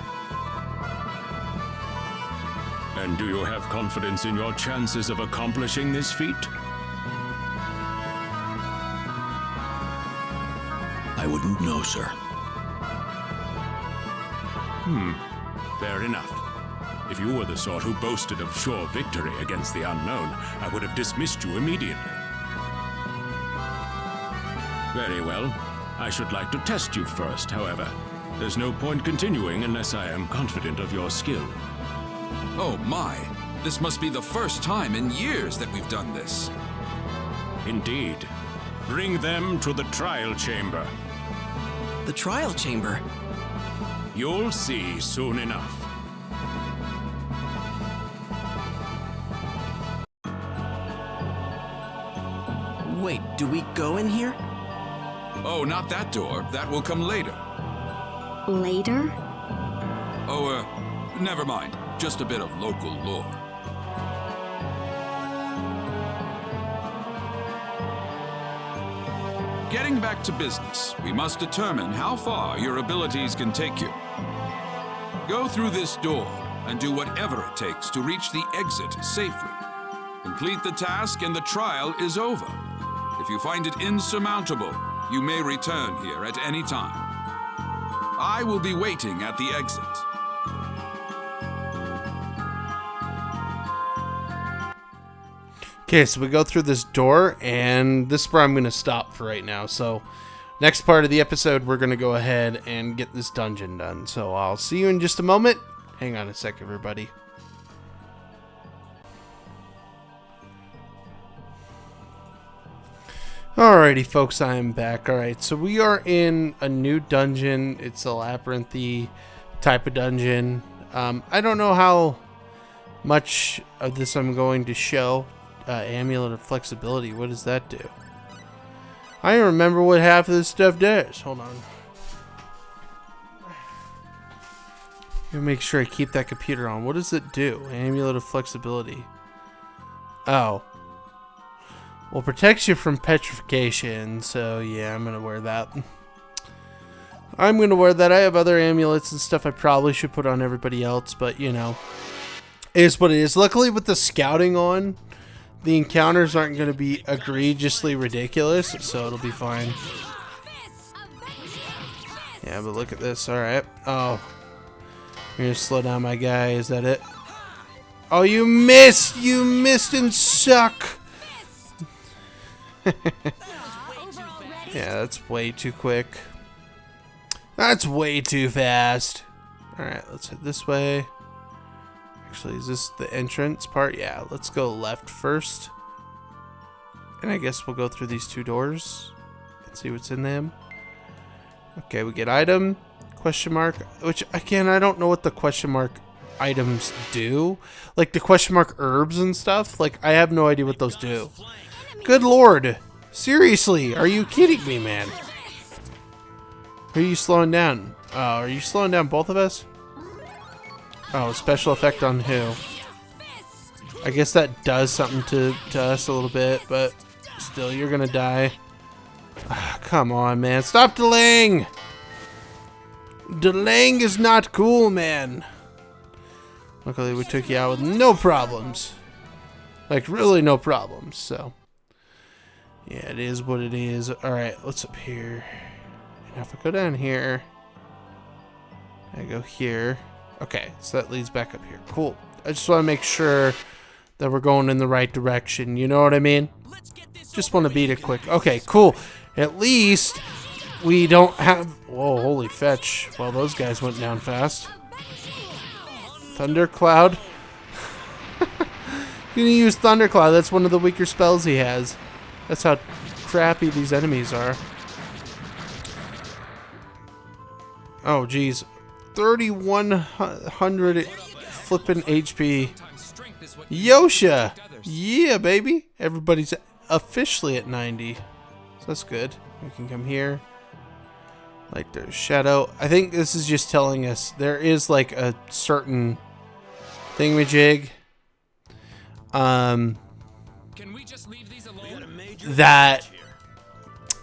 And do you have confidence in your chances of accomplishing this feat? I wouldn't know, sir. Fair enough. If you were the sort who boasted of sure victory against the unknown, I would have dismissed you immediately. Very well. I should like to test you first, however. There's no point continuing unless I am confident of your skill. Oh my, this must be the first time in years that we've done this. Indeed. Bring them to the trial chamber. The trial chamber. You'll see soon enough. Wait, do we go in here? Oh, not that door. That will come later. Later? Oh, never mind. Just a bit of local lore. Getting back to business, we must determine how far your abilities can take you. Go through this door and do whatever it takes to reach the exit safely. Complete the task and the trial is over. If you find it insurmountable, you may return here at any time. I will be waiting at the exit. Okay, so we go through this door, and this is where I'm going to stop for right now. So, next part of the episode, we're going to go ahead and get this dungeon done. So, I'll see you in just a moment. Hang on a sec, everybody. Alrighty, folks, I am back. Alright, so we are in a new dungeon. It's a labyrinthy type of dungeon. I don't know how much of this I'm going to show. Amulet of flexibility. What does that do? I don't remember what half of this stuff does. Hold on. Gotta make sure I keep that computer on. What does it do? Amulet of flexibility. Oh. Well, protects you from petrification. So yeah, I'm gonna wear that. I'm gonna wear that. I have other amulets and stuff I probably should put on everybody else, but you know, it is what it is. Luckily, with the scouting on, the encounters aren't going to be egregiously ridiculous, so it'll be fine. Yeah, but look at this. Alright. Oh. You're going to slow down my guy. Is that it? Oh, you missed! You missed and suck! Yeah, that's way too quick. That's way too fast. Alright, let's head this way. Actually, is this the entrance part? Yeah, let's go left first. And I guess we'll go through these two doors and see what's in them. Okay, we get item, question mark, which again, I don't know what the question mark items do. Like the question mark herbs and stuff. Like, I have no idea what those do. Good lord. Seriously, are you kidding me, man? Who are you slowing down? Oh, are you slowing down both of us? Oh, special effect on who? I guess that does something to us a little bit, but still, you're gonna die. Ah, come on, man. Stop delaying! Delaying is not cool, man. Luckily, we took you out with no problems. Like, really no problems, so. Yeah, it is what it is. Alright, what's up here? And if I go down here, I go here. Okay, so that leads back up here. Cool. I just want to make sure that we're going in the right direction. You know what I mean? Just want to beat it quick. Okay, cool. At least we don't have... Whoa, holy fetch. Well, those guys went down fast. Thundercloud. You can use Thundercloud. That's one of the weaker spells he has. That's how crappy these enemies are. Oh, geez. 3,100 flippin' HP. Yosha! Yeah, baby! Everybody's officially at 90. So that's good. We can come here. Like, there's shadow. I think this is just telling us there is, like, a certain thingamajig. That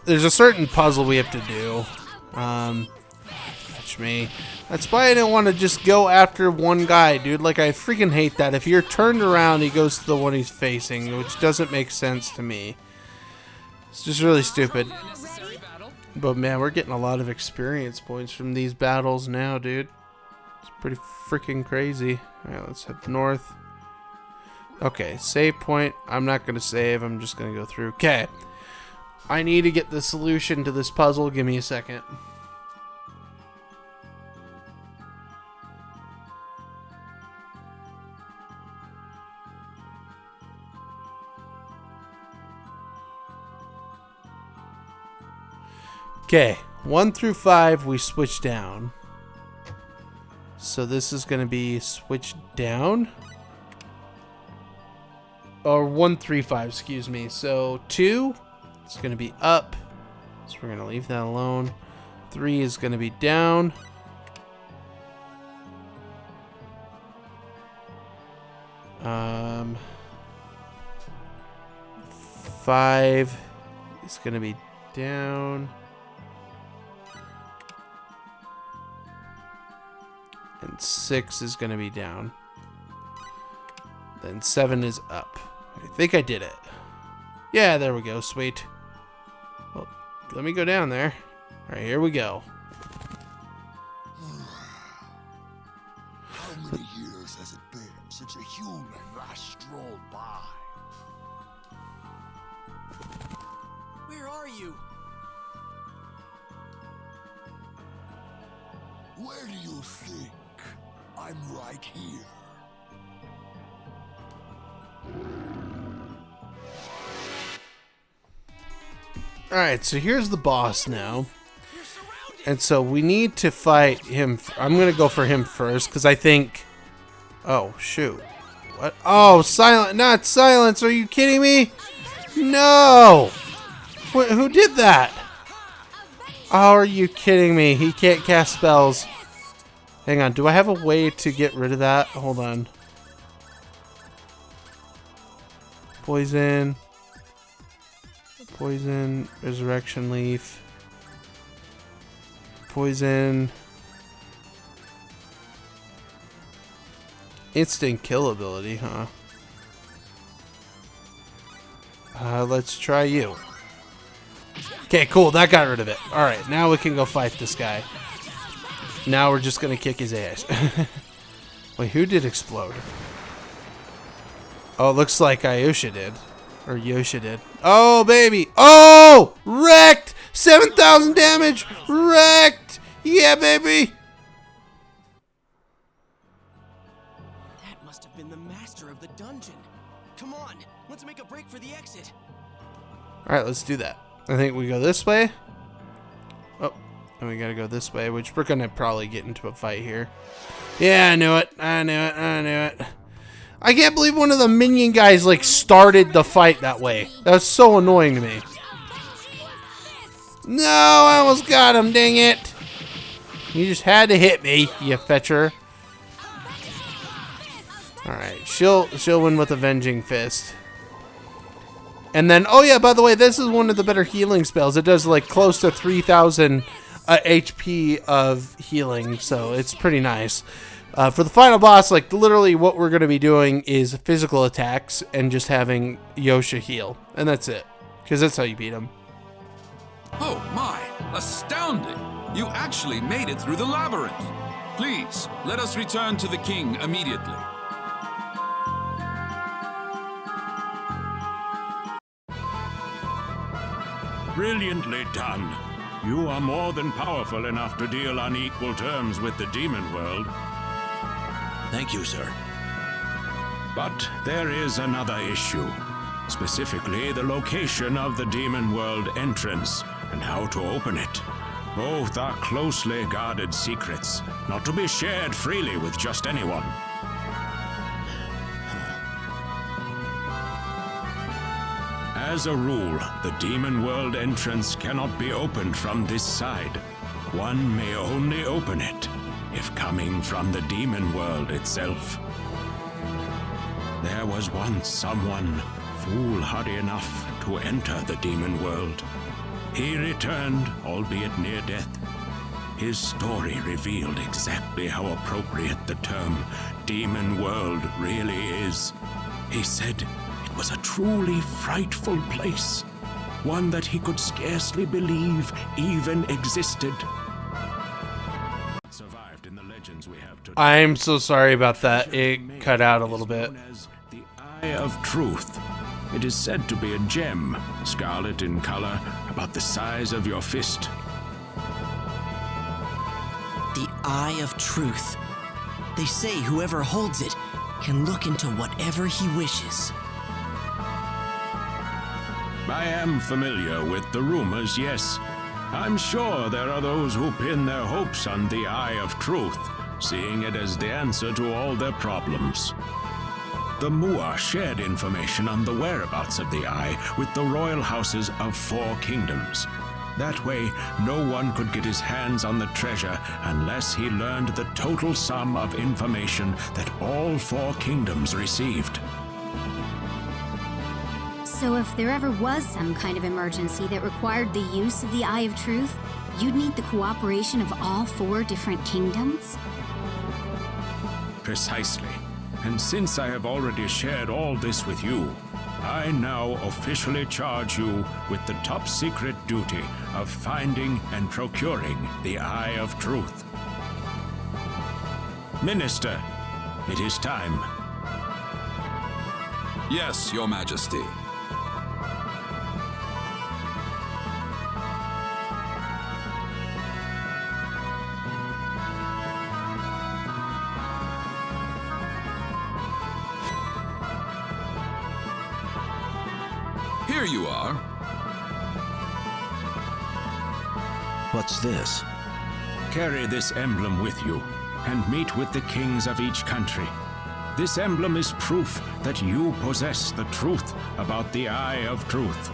there's a certain puzzle we have to do. Touch me. That's why I didn't want to just go after one guy, dude. Like, I freaking hate that. If you're turned around, he goes to the one he's facing, which doesn't make sense to me. It's just really stupid. But, man, we're getting a lot of experience points from these battles now, dude. It's pretty freaking crazy. Alright, let's head north. Okay, save point. I'm not going to save. I'm just going to go through. Okay. I need to get the solution to this puzzle. Give me a second. Okay, 1 through 5 we switch down. So this is going to be switch down. Or 1, 3, 5, excuse me. So 2 is going to be up. So we're going to leave that alone. 3 is going to be down. Um, 5 is going to be down. And 6 is going to be down. Then 7 is up. I think I did it. Yeah, there we go. Sweet. Well, let me go down there. All right, here we go. How many years has it been since a human last strolled by? Where are you? Where do you think? I'm right here. Alright, so here's the boss now. And so we need to fight him. I'm going to go for him first because I think... Oh, shoot. What? Oh, silent. Not silence. Are you kidding me? No! Who did that? Oh, are you kidding me? He can't cast spells. Hang on. Do I have a way to get rid of that? Hold on. Poison. Poison. Resurrection Leaf. Poison. Instant kill ability, huh? Let's try you. Okay, cool. That got rid of it. Alright, now we can go fight this guy. Now we're just gonna kick his ass. Wait, who did explode? Oh, it looks like Ayosha did. Or Yosha did. Oh, baby. Oh! Wrecked! 7,000 damage! Wrecked! Yeah, baby! That must have been the master of the dungeon. Come on, let's make a break for the exit. Alright, let's do that. I think we go this way. Oh, and we gotta go this way, which we're gonna probably get into a fight here. Yeah, I knew it. I knew it. I knew it. I can't believe one of the minion guys, like, started the fight that way. That was so annoying to me. No, I almost got him, dang it. You just had to hit me, you fetcher. Alright, she'll win with Avenging Fist. And then, oh yeah, by the way, this is one of the better healing spells. It does, like, close to 3,000 HP of healing, so it's pretty nice. For the final boss, like, literally what we're going to be doing is physical attacks and just having Yosha heal. And that's it. Because that's how you beat him. Oh my, astounding! You actually made it through the labyrinth. Please, let us return to the king immediately. Brilliantly done. You are more than powerful enough to deal on equal terms with the demon world. Thank you, sir. But there is another issue. Specifically, the location of the demon world entrance and how to open it. Both are closely guarded secrets, not to be shared freely with just anyone. As a rule, the demon world entrance cannot be opened from this side. One may only open it if coming from the demon world itself. There was once someone foolhardy enough to enter the demon world. He returned, albeit near death. His story revealed exactly how appropriate the term demon world really is. He said it was a truly frightful place, one that he could scarcely believe even existed. I'm so sorry about that. It cut out a little bit. The Eye of Truth. It is said to be a gem, scarlet in color, about the size of your fist. The Eye of Truth. They say whoever holds it can look into whatever he wishes. I am familiar with the rumors, yes. I'm sure there are those who pin their hopes on the Eye of Truth, seeing it as the answer to all their problems. The Mua shared information on the whereabouts of the Eye with the royal houses of 4 kingdoms. That way, no one could get his hands on the treasure unless he learned the total sum of information that all 4 kingdoms received. So if there ever was some kind of emergency that required the use of the Eye of Truth, you'd need the cooperation of all 4 different kingdoms? Precisely. And since I have already shared all this with you, I now officially charge you with the top secret duty of finding and procuring the Eye of Truth. Minister, it is time. Yes, Your Majesty. Here you are. What's this? Carry this emblem with you, and meet with the kings of each country. This emblem is proof that you possess the truth about the Eye of Truth.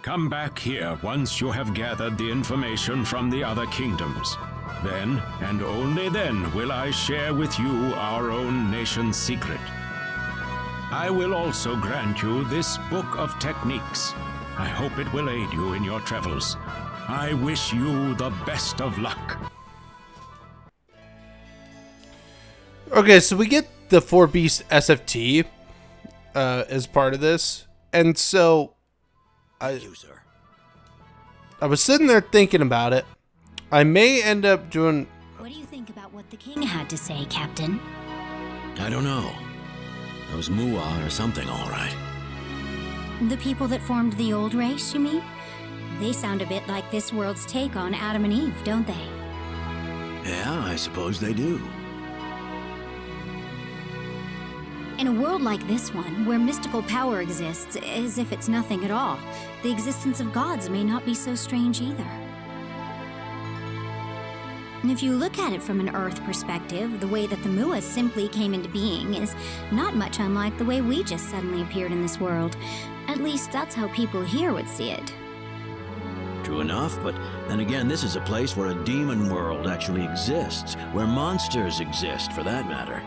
Come back here once you have gathered the information from the other kingdoms. Then, and only then, will I share with you our own nation's secret. I will also grant you this book of techniques. I hope it will aid you in your travels. I wish you the best of luck. Okay, so we get the 4-beast SFT as part of this. And so I was sitting there thinking about it. I may end up doing... What do you think about what the king had to say, Captain? I don't know. Those Mua or something, all right. The people that formed the old race, you mean? They sound a bit like this world's take on Adam and Eve, don't they? Yeah, I suppose they do. In a world like this one, where mystical power exists as if it's nothing at all, the existence of gods may not be so strange either. And if you look at it from an Earth perspective, the way that the Muas simply came into being is not much unlike the way we just suddenly appeared in this world. At least that's how people here would see it. True enough, but then again, this is a place where a demon world actually exists, where monsters exist, for that matter.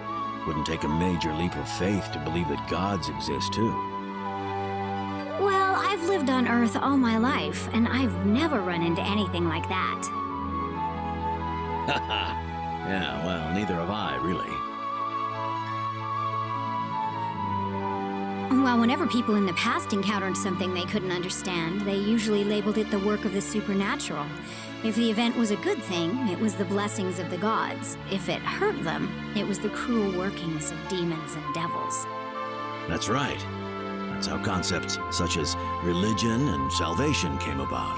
Wouldn't take a major leap of faith to believe that gods exist, too. Well, I've lived on Earth all my life, and I've never run into anything like that. Yeah, well, neither have I, really. Well, whenever people in the past encountered something they couldn't understand, they usually labeled it the work of the supernatural. If the event was a good thing, it was the blessings of the gods. If it hurt them, it was the cruel workings of demons and devils. That's right. That's how concepts such as religion and salvation came about.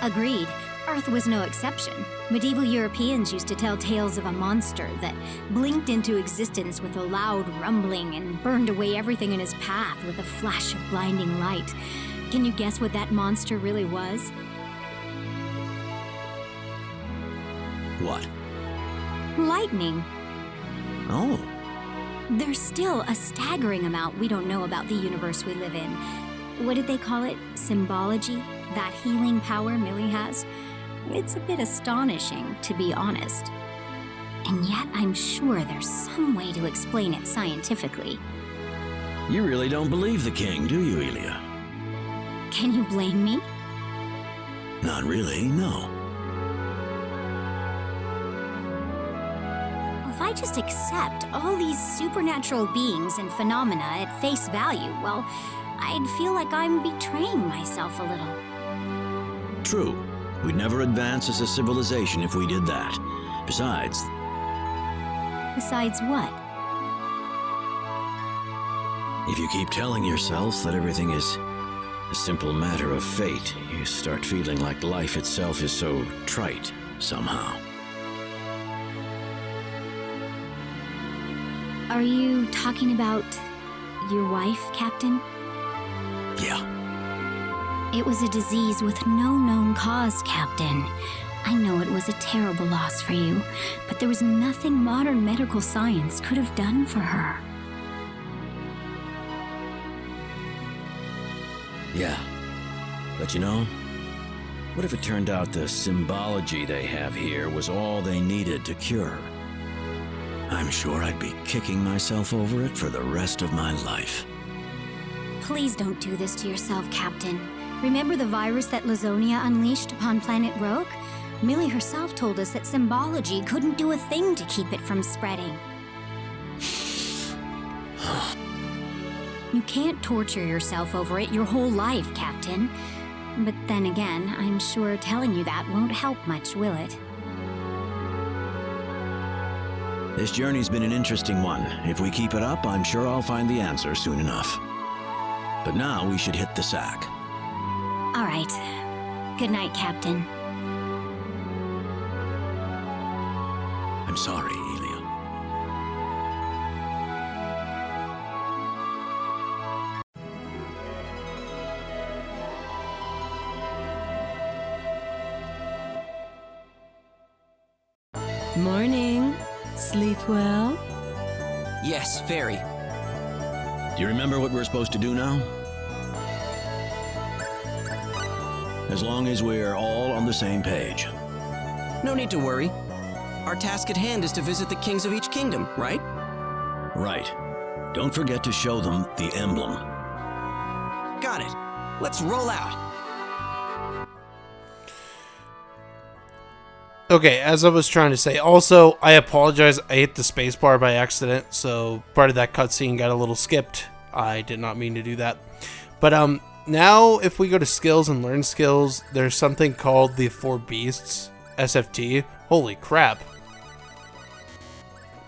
Agreed. Earth was no exception. Medieval Europeans used to tell tales of a monster that blinked into existence with a loud rumbling and burned away everything in his path with a flash of blinding light. Can you guess what that monster really was? What? Lightning. Oh. There's still a staggering amount we don't know about the universe we live in. What did they call it? Symbology? That healing power Millie has? It's a bit astonishing, to be honest. And yet I'm sure there's some way to explain it scientifically. You really don't believe the king, do you, Elia? Can you blame me? Not really, no. If I just accept all these supernatural beings and phenomena at face value, well, I'd feel like I'm betraying myself a little. True. We'd never advance as a civilization if we did that. Besides... Besides what? If you keep telling yourself that everything is a simple matter of fate, you start feeling like life itself is so trite, somehow. Are you talking about your wife, Captain? Yeah. It was a disease with no known cause, Captain. I know it was a terrible loss for you, but there was nothing modern medical science could have done for her. Yeah. But you know, what if it turned out the symbology they have here was all they needed to cure her? I'm sure I'd be kicking myself over it for the rest of my life. Please don't do this to yourself, Captain. Remember the virus that Lazonia unleashed upon planet Rogue? Millie herself told us that symbology couldn't do a thing to keep it from spreading. You can't torture yourself over it your whole life, Captain. But then again, I'm sure telling you that won't help much, will it? This journey's been an interesting one. If we keep it up, I'm sure I'll find the answer soon enough. But now we should hit the sack. All right. Good night, Captain. I'm sorry, Elia. Morning. Sleep well? Yes, very. Do you remember what we're supposed to do now? As long as we're all on the same page. No need to worry. Our task at hand is to visit the kings of each kingdom, right? Right. Don't forget to show them the emblem. Got it. Let's roll out. Okay, as I was trying to say, also, I apologize, I hit the spacebar by accident, so part of that cutscene got a little skipped. I did not mean to do that. But, now, if we go to skills and learn skills, there's something called the Four Beasts, SFT. Holy crap.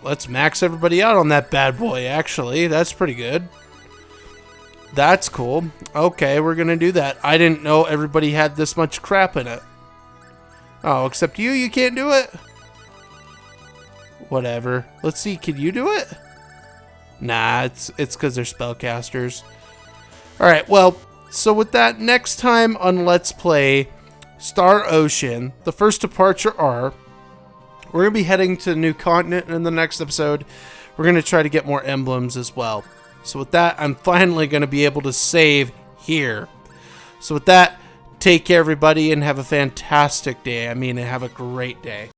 Let's max everybody out on that bad boy, actually. That's pretty good. That's cool. Okay, we're gonna do that. I didn't know everybody had this much crap in it. Oh, except you can't do it? Whatever. Let's see, can you do it? Nah, it's because they're spellcasters. Alright, well, so with that, next time on Let's Play Star Ocean, the first departure R, we're going to be heading to a new continent in the next episode. We're going to try to get more emblems as well. So with that, I'm finally going to be able to save here. So with that, take care everybody and have a fantastic day. I mean, have a great day.